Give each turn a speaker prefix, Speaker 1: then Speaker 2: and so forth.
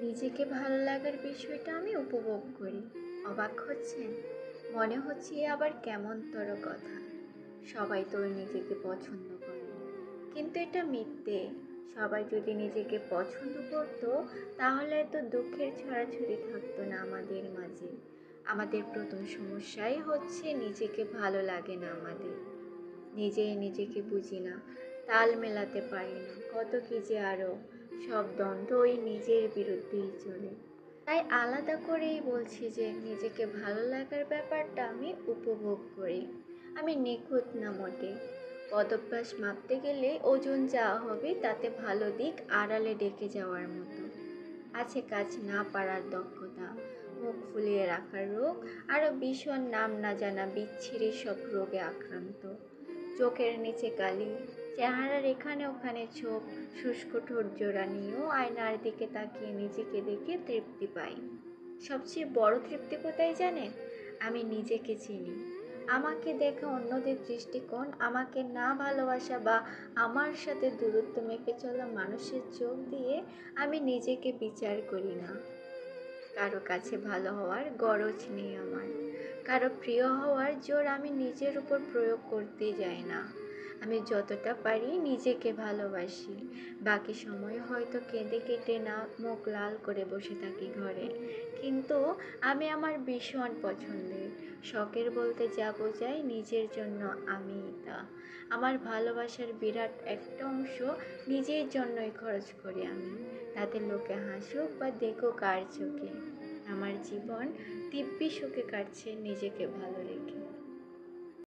Speaker 1: নিজেকে ভালো লাগার বিষয়টা আমি উপভোগ করি। অবাক হচ্ছেন? মনে হচ্ছে এ আবার কেমনতর কথা। সবাই তো নিজেকে পছন্দ করে, কিন্তু এটা মিথ্যে। সবাই যদি নিজেকে পছন্দ করতো, তাহলে এত দুঃখের ছড়াছড়ি থাকতো না আমাদের মাঝে। আমাদের প্রথম সমস্যাই হচ্ছে নিজেকে ভালো লাগে না আমাদের। নিজেই নিজেকে বুঝি না, তাল মেলাতে পারি না, কত কি যে আরও। সব দ্বন্দ্ব ওই নিজের বিরুদ্ধেই চলে। তাই আলাদা করেই বলছি যে নিজেকে ভালো লাগার ব্যাপারটা আমি উপভোগ করি। আমি নিখুঁত না মোটে। পদভ্যাস মাপতে গেলে ওজন যা হবে তাতে ভালো দিক আড়ালে ডেকে যাওয়ার মতো আছে। কাজ না পারার দক্ষতা, মুখ ফুলিয়ে রাখার রোগ, আরও ভীষণ নাম না জানা বিচ্ছিরি সব রোগে আক্রান্ত। চোখের নিচে কালি, চেহারার এখানে ওখানে ছোপ, শুষ্ক ঠোঁট জোড়া নিয়েও আয়নার দিকে তাকিয়ে নিজেকে দেখে তৃপ্তি পাই। সবচেয়ে বড় তৃপ্তি কোথায় জানেন? আমি নিজেকে চিনি। আমাকে দেখা অন্যদের দৃষ্টিকোণ, আমাকে না ভালোবাসা বা আমার সাথে দূরত্ব মেপে চলা মানুষের চোখ দিয়ে আমি নিজেকে বিচার করি না। কারো কাছে ভালো হওয়ার গরজ নেই আমার। কারো প্রিয় হওয়ার জোর আমি নিজের উপর প্রয়োগ করতে যাই না। আমি যতটা পারি নিজেকে ভালোবাসি। বাকি সময় হয়তো কেঁদে কেটে না মুখ লাল করে বসে থাকি ঘরে, কিন্তু আমি আমার ভীষণ পছন্দের শখের বলতে যা বোঝাই নিজের জন্য আমি তা। আমার ভালোবাসার বিরাট একটা অংশ নিজের জন্যই খরচ করি আমি। তাতে লোকে হাসুক বা দেখুক কার চোখে, আমার জীবন দিব্যি সুখে কাটছে নিজেকে ভালো রেখে।